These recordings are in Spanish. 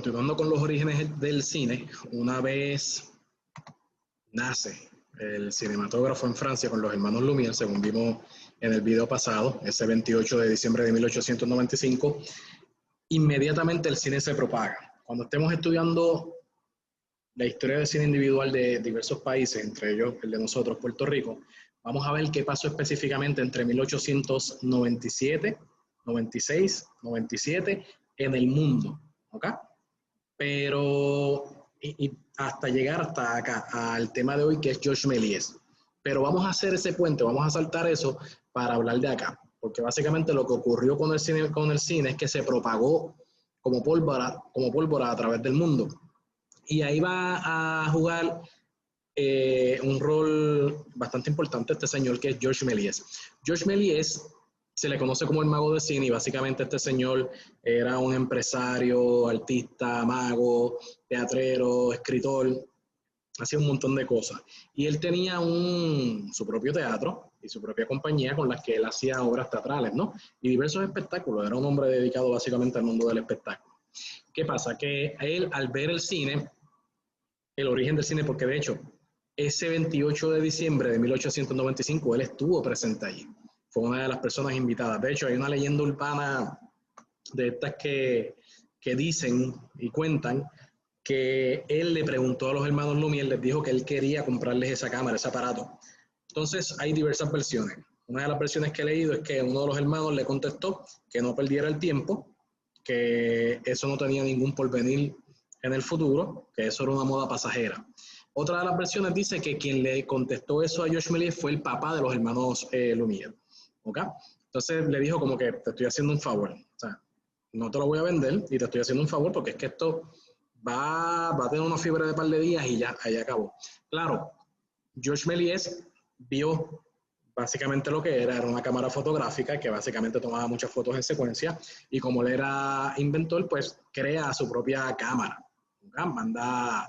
continuando con los orígenes del cine, una vez nace el cinematógrafo en Francia con los hermanos Lumière, según vimos en el video pasado, ese 28 de diciembre de 1895, inmediatamente el cine se propaga. Cuando estemos estudiando la historia del cine individual de diversos países, entre ellos el de nosotros, Puerto Rico, vamos a ver qué pasó específicamente entre 1897, 96, 97 en el mundo, ¿ok? Pero y hasta llegar hasta acá, al tema de hoy que es Georges Méliès. Pero vamos a hacer ese puente, vamos a saltar eso para hablar de acá, porque básicamente lo que ocurrió con el cine es que se propagó como pólvora a través del mundo. Y ahí va a jugar un rol bastante importante este señor que es Georges Méliès. Georges Méliès se le conoce como el mago de cine y básicamente este señor era un empresario, artista, mago, teatrero, escritor, hacía un montón de cosas. Y él tenía su propio teatro y su propia compañía con las que él hacía obras teatrales, ¿no? Y diversos espectáculos. Era un hombre dedicado básicamente al mundo del espectáculo. ¿Qué pasa? Que él, al ver el cine, el origen del cine, porque de hecho, ese 28 de diciembre de 1895 él estuvo presente allí. Fue una de las personas invitadas. De hecho, hay una leyenda urbana de estas que dicen y cuentan que él le preguntó a los hermanos Lumière, les dijo que él quería comprarles esa cámara, ese aparato. Entonces, hay diversas versiones. Una de las versiones que he leído es que uno de los hermanos le contestó que no perdiera el tiempo, que eso no tenía ningún porvenir en el futuro, que eso era una moda pasajera. Otra de las versiones dice que quien le contestó eso a Georges Méliès fue el papá de los hermanos Lumière. ¿Ok? Entonces le dijo como que te estoy haciendo un favor. O sea, no te lo voy a vender y te estoy haciendo un favor porque es que esto va a tener una fiebre de par de días y ya, ahí acabó. Claro, Georges Méliès vio básicamente lo que era una cámara fotográfica que básicamente tomaba muchas fotos en secuencia y como él era inventor, pues crea su propia cámara. ¿Okay? Manda,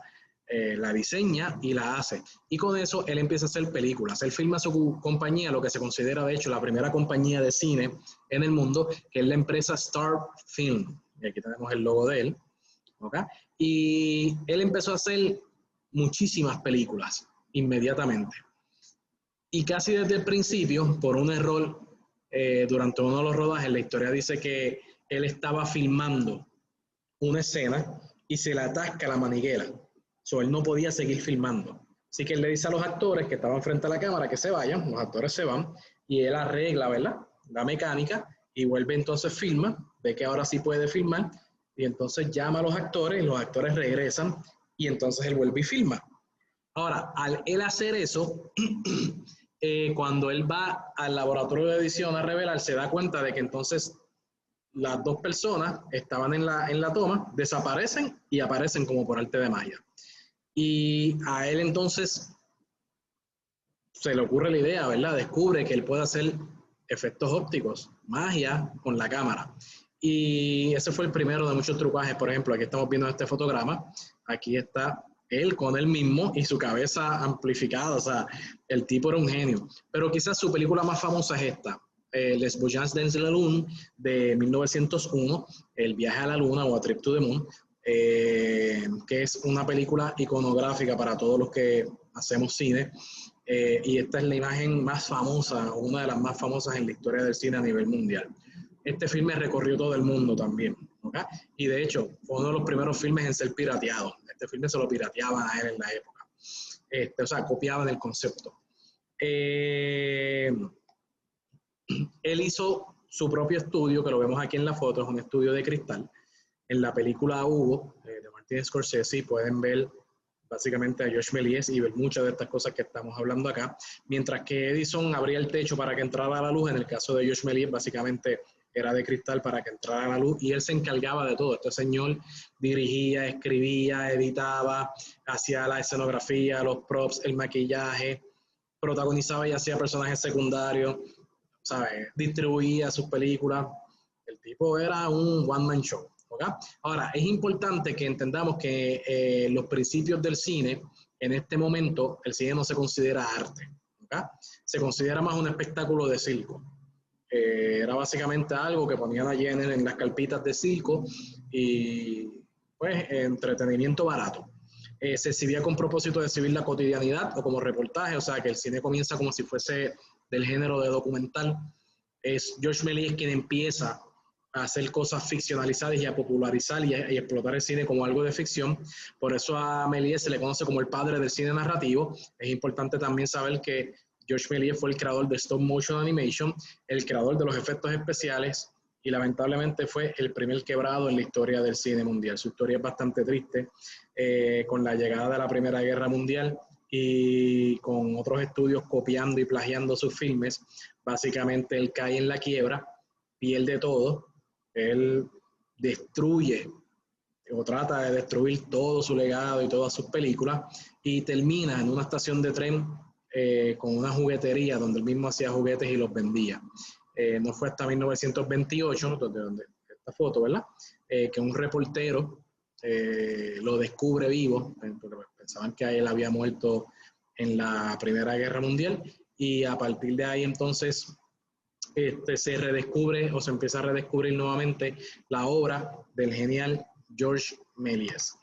la diseña y la hace. Y con eso él empieza a hacer películas. Él filma su compañía, lo que se considera de hecho la primera compañía de cine en el mundo, que es la empresa Star Film. Y aquí tenemos el logo de él. ¿Okay? Y él empezó a hacer muchísimas películas inmediatamente. Y casi desde el principio, por un error, durante uno de los rodajes, la historia dice que él estaba filmando una escena y se le atasca la maniguera. Él no podía seguir filmando. Así que él le dice a los actores que estaban frente a la cámara que se vayan, los actores se van, y él arregla, ¿verdad?, la mecánica, y vuelve entonces, filma, ve que ahora sí puede filmar, y entonces llama a los actores, y los actores regresan, y entonces él vuelve y filma. Ahora, al él hacer eso, cuando él va al laboratorio de edición a revelar, se da cuenta de que entonces las dos personas estaban en la toma, desaparecen y aparecen como por arte de magia. Y a él entonces se le ocurre la idea, ¿verdad? Descubre que él puede hacer efectos ópticos, magia con la cámara. Y ese fue el primero de muchos trucajes. Por ejemplo, aquí estamos viendo este fotograma. Aquí está él con él mismo y su cabeza amplificada. O sea, el tipo era un genio. Pero quizás su película más famosa es esta, Les Voyages dans la Lune, de 1901, El viaje a la luna o A Trip to the Moon, que es una película iconográfica para todos los que hacemos cine. Y esta es la imagen más famosa, una de las más famosas en la historia del cine a nivel mundial. Este filme recorrió todo el mundo también, ¿okay? Y de hecho fue uno de los primeros filmes en ser pirateado. Este filme se lo pirateaban a él en la época, o sea, copiaban el concepto. Él hizo su propio estudio, que lo vemos aquí en la foto, es un estudio de cristal. En la película Hugo, de Martin Scorsese, pueden ver básicamente a Georges Méliès y ver muchas de estas cosas que estamos hablando acá, mientras que Edison abría el techo para que entrara la luz. En el caso de Georges Méliès básicamente era de cristal para que entrara la luz y él se encargaba de todo. Este señor dirigía, escribía, editaba, hacía la escenografía, los props, el maquillaje, protagonizaba y hacía personajes secundarios, ¿sabes? Distribuía sus películas. El tipo era un one-man show. ¿Okay? Ahora, es importante que entendamos que los principios del cine, en este momento, el cine no se considera arte. ¿Okay? Se considera más un espectáculo de circo. Era básicamente algo que ponían allí en las carpitas de circo y pues, entretenimiento barato. Se exhibía con propósito de exhibir la cotidianidad o como reportaje, o sea que el cine comienza como si fuese del género de documental. George Méliès quien empieza a hacer cosas ficcionalizadas y a popularizar y explotar el cine como algo de ficción. Por eso a Méliès se le conoce como el padre del cine narrativo. Es importante también saber que George Méliès fue el creador de Stop Motion Animation, el creador de los efectos especiales, y lamentablemente fue el primer quebrado en la historia del cine mundial. Su historia es bastante triste, con la llegada de la Primera Guerra Mundial y con otros estudios copiando y plagiando sus filmes. Básicamente él cae en la quiebra, pierde todo, él destruye o trata de destruir todo su legado y todas sus películas y termina en una estación de tren con una juguetería donde él mismo hacía juguetes y los vendía. No fue hasta 1928, donde esta foto, ¿verdad? Que un reportero lo descubre vivo, porque pensaban que él había muerto en la Primera Guerra Mundial, y a partir de ahí entonces se redescubre o se empieza a redescubrir nuevamente la obra del genial George Méliès.